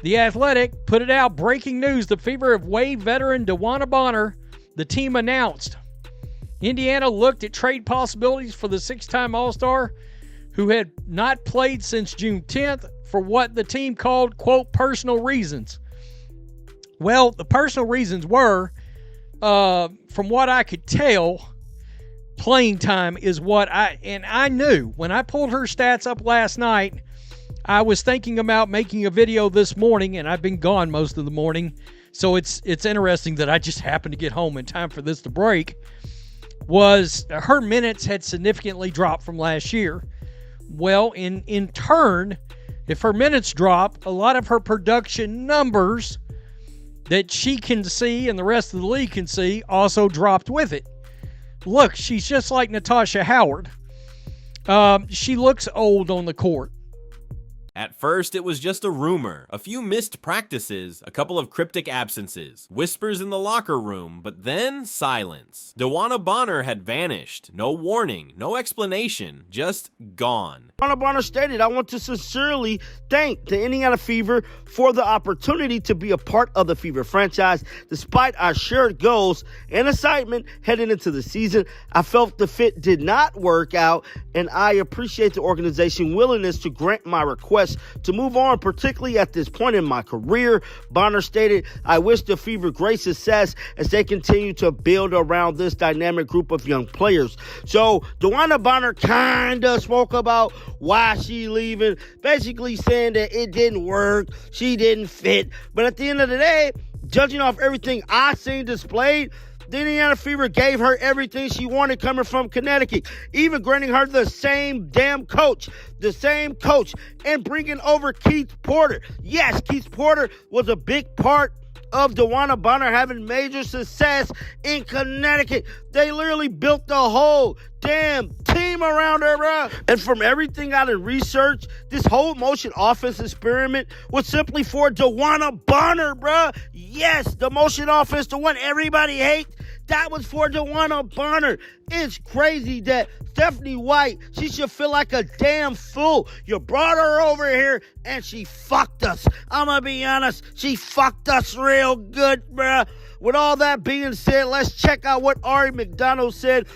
The Athletic put it out. Breaking news. The Fever have waived veteran DeWanna Bonner. The team announced. Indiana looked at trade possibilities for the six-time All-Star who had not played since June 10th for what the team called, quote, personal reasons. Well, the personal reasons were, from what I could tell, playing time is what I knew. When I pulled her stats up last night, I was thinking about making a video this morning, and I've been gone most of the morning, so it's interesting that I just happened to get home in time for this to break. Was her minutes had significantly dropped from last year. Well, in turn, if her minutes drop, a lot of her production numbers that she can see and the rest of the league can see also dropped with it. Look, she's just like Natasha Howard. She looks old on the court. At first, it was just a rumor, a few missed practices, a couple of cryptic absences, whispers in the locker room, but then silence. DeWanna Bonner had vanished. No warning, no explanation, just gone. DeWanna Bonner stated, "I want to sincerely thank the Indiana Fever for the opportunity to be a part of the Fever franchise. Despite our shared goals and excitement heading into the season, I felt the fit did not work out, and I appreciate the organization's willingness to grant my request to move on, particularly at this point in my career." Bonner stated, "I wish the Fever great success as they continue to build around this dynamic group of young players." So DeWanna Bonner kind of spoke about why she leaving, basically saying that it didn't work, she didn't fit. But at the end of the day, judging off everything I seen displayed, the Indiana Fever gave her everything she wanted coming from Connecticut, even granting her the same coach, and bringing over Keith Porter. Yes, Keith Porter was a big part of DeWanna Bonner having major success in Connecticut. They literally built the whole damn team around her, bro. And from everything I did research, this whole motion offense experiment was simply for DeWanna Bonner, bro. Yes, the motion offense, the one everybody hates, that was for DeWanna Bonner. It's crazy that Stephanie White, she should feel like a damn fool. You brought her over here and she fucked us. I'm gonna be honest, she fucked us real good, bruh. With all that being said, let's check out what Ari McDonald said.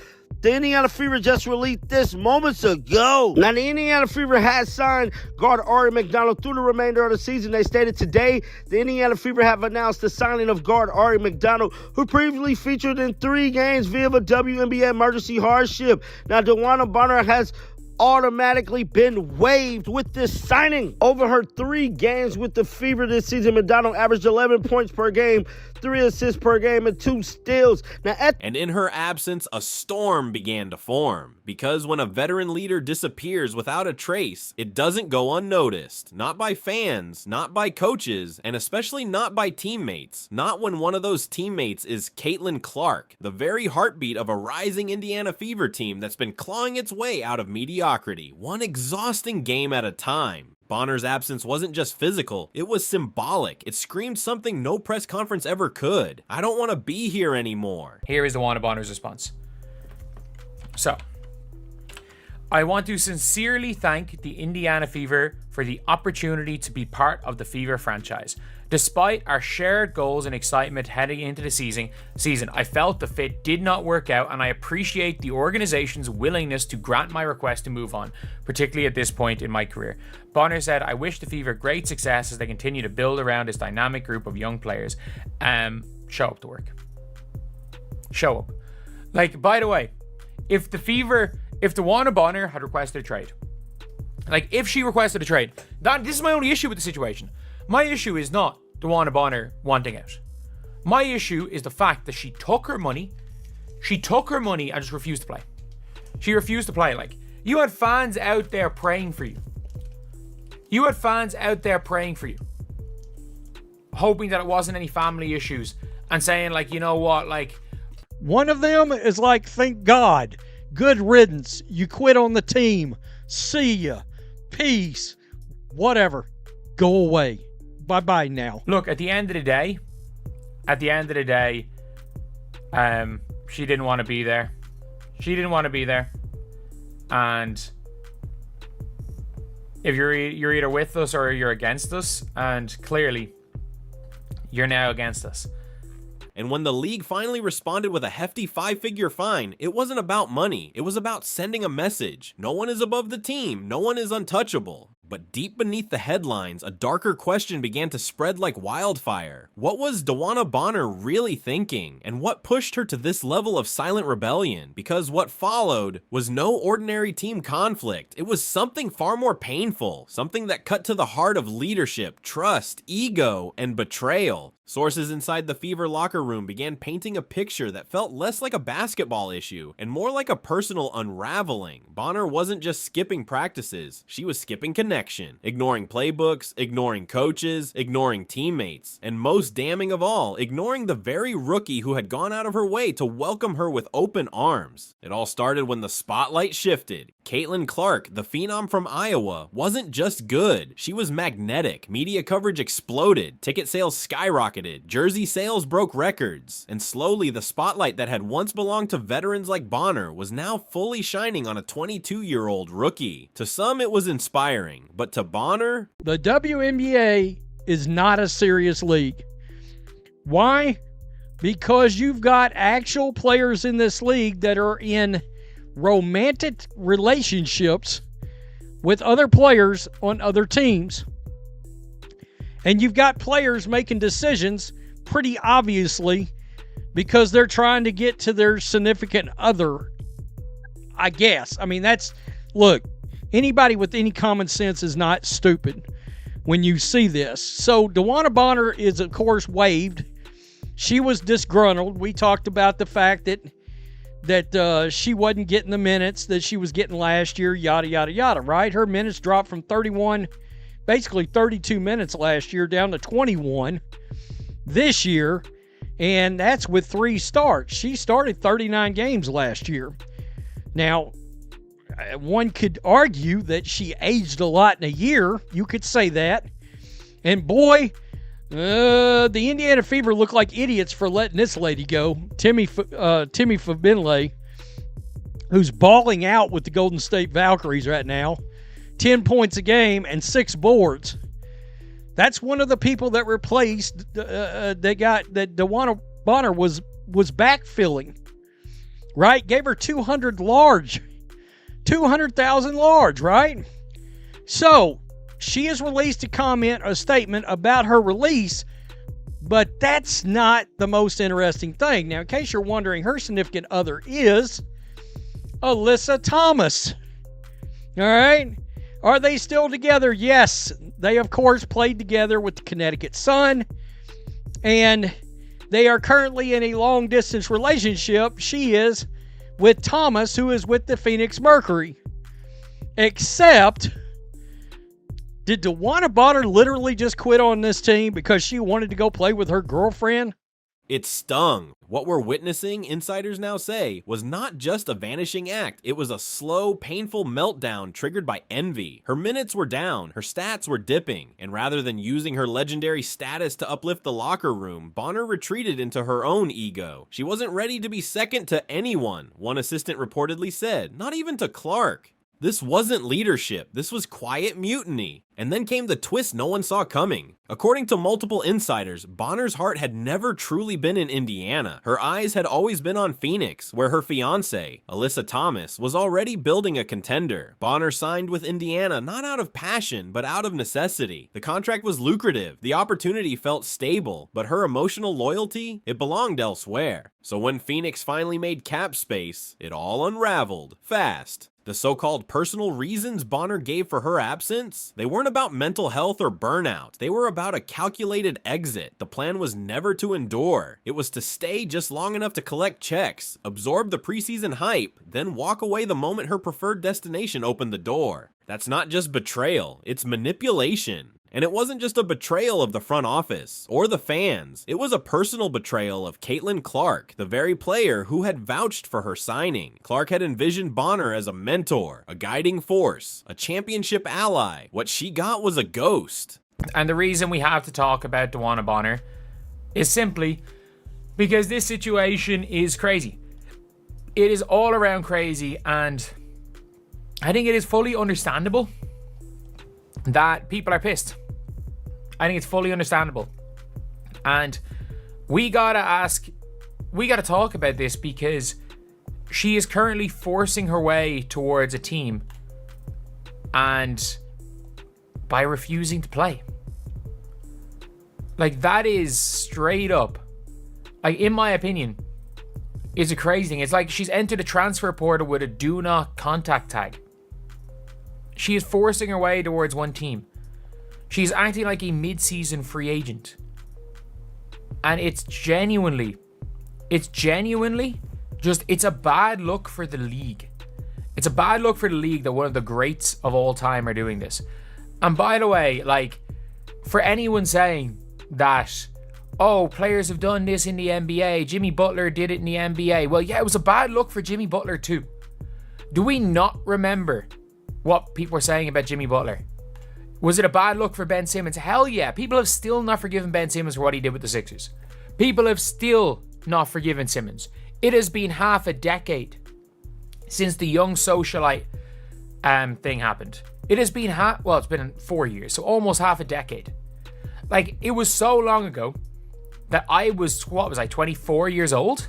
The Indiana Fever just released this moments ago. Now, the Indiana Fever has signed guard Ari McDonald through the remainder of the season. They stated today the Indiana Fever have announced the signing of guard Ari McDonald, who previously featured in 3 games via the WNBA emergency hardship. Now, DeWanna Bonner has automatically been waived with this signing. Over her 3 games with the Fever this season, McDonald averaged 11 points per game, 3 assists per game, and 2 steals. And in her absence, a storm began to form. Because when a veteran leader disappears without a trace, it doesn't go unnoticed. Not by fans, not by coaches, and especially not by teammates. Not when one of those teammates is Caitlin Clark, the very heartbeat of a rising Indiana Fever team that's been clawing its way out of mediocrity, one exhausting game at a time. Bonner's absence wasn't just physical, it was symbolic. It screamed something no press conference ever could. I don't want to be here anymore. Here is DeWanna Bonner's response. So, I want to sincerely thank the Indiana Fever for the opportunity to be part of the Fever franchise. Despite our shared goals and excitement heading into the season, I felt the fit did not work out, and I appreciate the organization's willingness to grant my request to move on, particularly at this point in my career. Bonner said, "I wish the Fever great success as they continue to build around this dynamic group of young players." Show up to work. Show up. Like, by the way, if DeWanna Bonner had requested a trade, like if she requested a trade, this is my only issue with the situation. My issue is not DeWanna Bonner wanting out. My issue is the fact that she took her money and just refused to play. She refused to play. Like, you had fans out there praying for you. Hoping that it wasn't any family issues and saying, like, you know what, like, one of them is like, thank God, good riddance, you quit on the team, see ya, peace, whatever, go away, bye-bye now. Look, at the end of the day, she didn't want to be there. And if you're either with us or you're against us, and clearly you're now against us. And when the league finally responded with a hefty 5-figure fine, it wasn't about money, it was about sending a message. No one is above the team, no one is untouchable. But deep beneath the headlines, a darker question began to spread like wildfire. What was DeWanna Bonner really thinking? And what pushed her to this level of silent rebellion? Because what followed was no ordinary team conflict. It was something far more painful. Something that cut to the heart of leadership, trust, ego, and betrayal. Sources inside the Fever locker room began painting a picture that felt less like a basketball issue and more like a personal unraveling. Bonner wasn't just skipping practices, she was skipping connection, ignoring playbooks, ignoring coaches, ignoring teammates, and most damning of all, ignoring the very rookie who had gone out of her way to welcome her with open arms. It all started when the spotlight shifted. Caitlin Clark, the phenom from Iowa, wasn't just good, she was magnetic. Media coverage exploded, ticket sales skyrocketed, jersey sales broke records, and slowly the spotlight that had once belonged to veterans like Bonner was now fully shining on a 22-year-old rookie. To some it was inspiring, but to Bonner, the WNBA is not a serious league. Why? Because you've got actual players in this league that are in romantic relationships with other players on other teams. And you've got players making decisions pretty obviously because they're trying to get to their significant other, I guess. I mean, look, anybody with any common sense is not stupid when you see this. So DeWanna Bonner is, of course, waived. She was disgruntled. We talked about the fact that she wasn't getting the minutes that she was getting last year, yada, yada, yada, right? Her minutes dropped from 32 minutes last year down to 21 this year, and that's with 3 starts. She started 39 games last year. Now, one could argue that she aged a lot in a year. You could say that. And boy, the Indiana Fever look like idiots for letting this lady go. Timmy Fabinley, who's balling out with the Golden State Valkyries right now. 10 points a game and 6 boards. That's one of the people that replaced that DeWanna Bonner was backfilling. Right? Gave her 200,000 large, right? So, she has released a statement about her release, but that's not the most interesting thing. Now, in case you're wondering, her significant other is Alyssa Thomas. All right? Are they still together? Yes. They, of course, played together with the Connecticut Sun, and they are currently in a long-distance relationship. She is with Thomas, who is with the Phoenix Mercury. Except, did DeWanna Bonner literally just quit on this team because she wanted to go play with her girlfriend? it stung. What we're witnessing, insiders now say, was not just a vanishing act. It was a slow, painful meltdown triggered by envy. Her minutes were down, her stats were dipping, and rather than using her legendary status to uplift the locker room, Bonner retreated into her own ego. She wasn't ready to be second to anyone, one assistant reportedly said, not even to Clark. This wasn't leadership, this was quiet mutiny. And then came the twist no one saw coming. According to multiple insiders, Bonner's heart had never truly been in Indiana. Her eyes had always been on Phoenix, where her fiancé, Alyssa Thomas, was already building a contender. Bonner signed with Indiana not out of passion, but out of necessity. The contract was lucrative, the opportunity felt stable, but her emotional loyalty, it belonged elsewhere. So when Phoenix finally made cap space, it all unraveled, fast. The so-called personal reasons Bonner gave for her absence, they weren't about mental health or burnout. They were about a calculated exit. The plan was never to endure. It was to stay just long enough to collect checks, absorb the preseason hype, then walk away the moment her preferred destination opened the door. That's not just betrayal, it's manipulation. And it wasn't just a betrayal of the front office or the fans. It was a personal betrayal of Caitlin Clark, the very player who had vouched for her signing. Clark had envisioned Bonner as a mentor, a guiding force, a championship ally. What she got was a ghost. And the reason we have to talk about DeWanna Bonner is simply because this situation is crazy. It is all around crazy, and I think it is fully understandable that people are pissed. I think it's fully understandable. And we gotta talk about this, because she is currently forcing her way towards a team, and by refusing to play. Like, that is straight up, like, in my opinion, is a crazy thing. It's like she's entered a transfer portal with a do not contact tag. She is forcing her way towards one team. She's acting like a mid-season free agent. And it's genuinely just, it's a bad look for the league. It's a bad look for the league that one of the greats of all time are doing this. And by the way, like, for anyone saying that, oh, players have done this in the NBA, Jimmy Butler did it in the NBA. Well, yeah, it was a bad look for Jimmy Butler too. Do we not remember what people were saying about Jimmy Butler? Was it a bad look for Ben Simmons? Hell yeah. People have still not forgiven Ben Simmons for what he did with the Sixers. People have still not forgiven Simmons. It has been half a decade since the young socialite thing happened. It has been it's been 4 years, so almost half a decade. Like, it was so long ago that I was, 24 years old?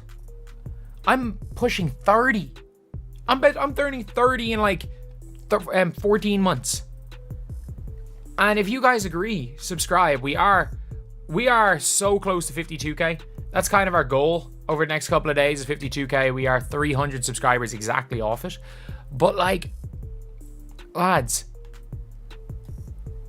I'm pushing 30. I'm turning 30 in like 14 months. And if you guys agree, subscribe. We are so close to 52k. That's kind of our goal over the next couple of days, is 52k. We are 300 subscribers exactly off it. But like, lads,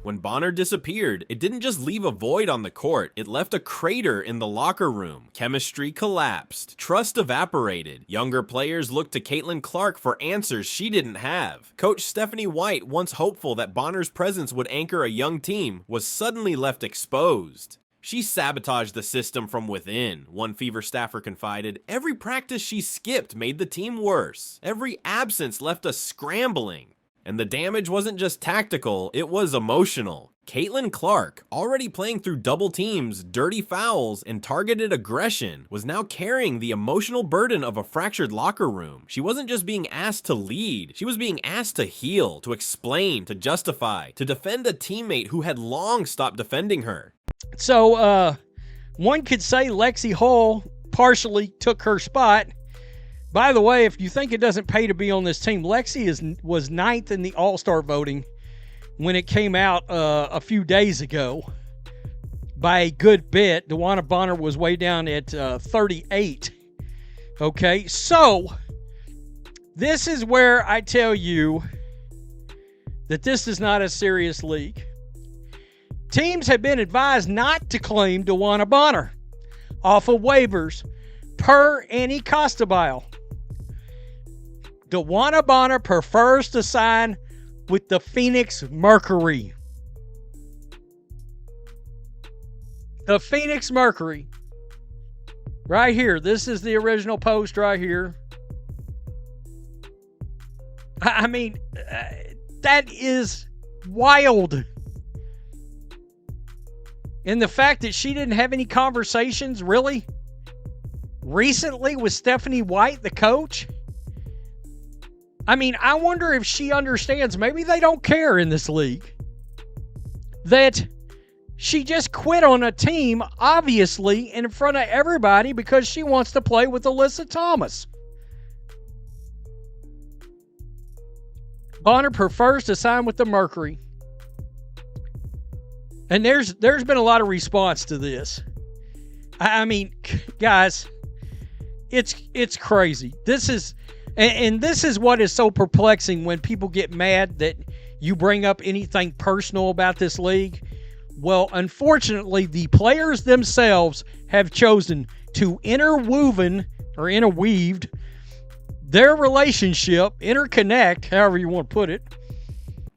when Bonner disappeared, it didn't just leave a void on the court, it left a crater in the locker room. Chemistry collapsed, trust evaporated. Younger players looked to Caitlin Clark for answers she didn't have. Coach Stephanie White, once hopeful that Bonner's presence would anchor a young team, was suddenly left exposed. She sabotaged the system from within, one Fever staffer confided. Every practice she skipped made the team worse. Every absence left us scrambling. And the damage wasn't just tactical, it was emotional. Caitlin Clark, already playing through double teams, dirty fouls, and targeted aggression, was now carrying the emotional burden of a fractured locker room. She wasn't just being asked to lead, she was being asked to heal, to explain, to justify, to defend a teammate who had long stopped defending her. So, one could say Lexi Hull partially took her spot. By the way, if you think it doesn't pay to be on this team, Lexi was 9th in the All-Star voting when it came out a few days ago by a good bit. DeWanna Bonner was way down at 38. Okay, so this is where I tell you that this is not a serious league. Teams have been advised not to claim DeWanna Bonner off of waivers per Annie Costabile. DeWanna Bonner prefers to sign with the Phoenix Mercury. The Phoenix Mercury. Right here. This is the original post right here. I mean, that is wild. And the fact that she didn't have any conversations, really, recently with Stephanie White, the coach. I mean, I wonder if she understands, maybe they don't care in this league, that she just quit on a team, obviously, in front of everybody because she wants to play with Alyssa Thomas. Bonner prefers to sign with the Mercury. And there's been a lot of response to this. I mean, guys, it's crazy. This is what is so perplexing when people get mad that you bring up anything personal about this league. Well, unfortunately, the players themselves have chosen to interweaved their relationship, interconnect, however you want to put it.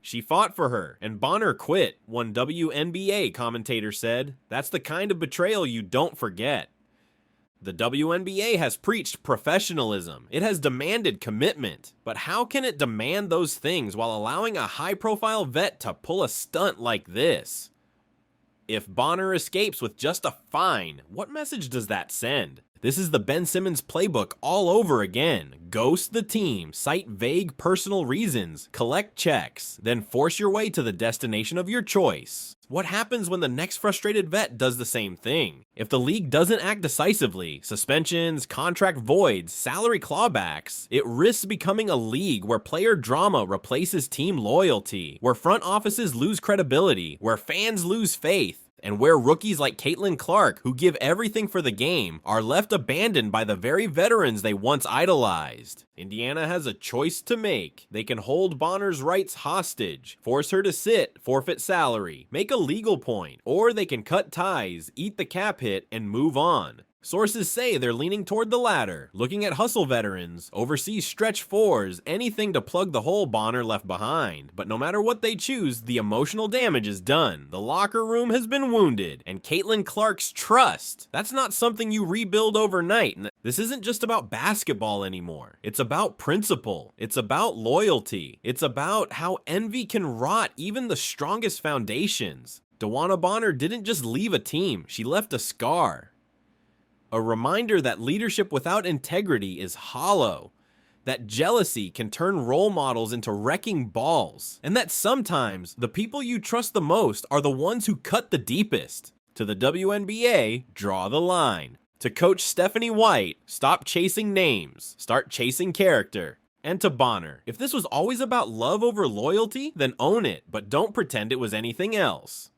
She fought for her, and Bonner quit, one WNBA commentator said. That's the kind of betrayal you don't forget. The WNBA has preached professionalism. It has demanded commitment. But how can it demand those things while allowing a high-profile vet to pull a stunt like this? If Bonner escapes with just a fine, what message does that send? This is the Ben Simmons playbook all over again. Ghost the team, cite vague personal reasons, collect checks, then force your way to the destination of your choice. What happens when the next frustrated vet does the same thing? If the league doesn't act decisively, suspensions, contract voids, salary clawbacks, it risks becoming a league where player drama replaces team loyalty, where front offices lose credibility, where fans lose faith, and where rookies like Caitlin Clark, who give everything for the game, are left abandoned by the very veterans they once idolized. Indiana has a choice to make. They can hold Bonner's rights hostage, force her to sit, forfeit salary, make a legal point, or they can cut ties, eat the cap hit, and move on. Sources say they're leaning toward the latter, looking at hustle veterans, overseas stretch fours, anything to plug the hole Bonner left behind. But no matter what they choose, the emotional damage is done. The locker room has been wounded, and Caitlin Clark's trust, that's not something you rebuild overnight. This isn't just about basketball anymore. It's about principle. It's about loyalty. It's about how envy can rot even the strongest foundations. DeWanna Bonner didn't just leave a team, she left a scar. A reminder that leadership without integrity is hollow, that jealousy can turn role models into wrecking balls, and that sometimes the people you trust the most are the ones who cut the deepest. To the WNBA, draw the line. To Coach Stephanie White, stop chasing names, start chasing character. And to Bonner, if this was always about love over loyalty, then own it, but don't pretend it was anything else.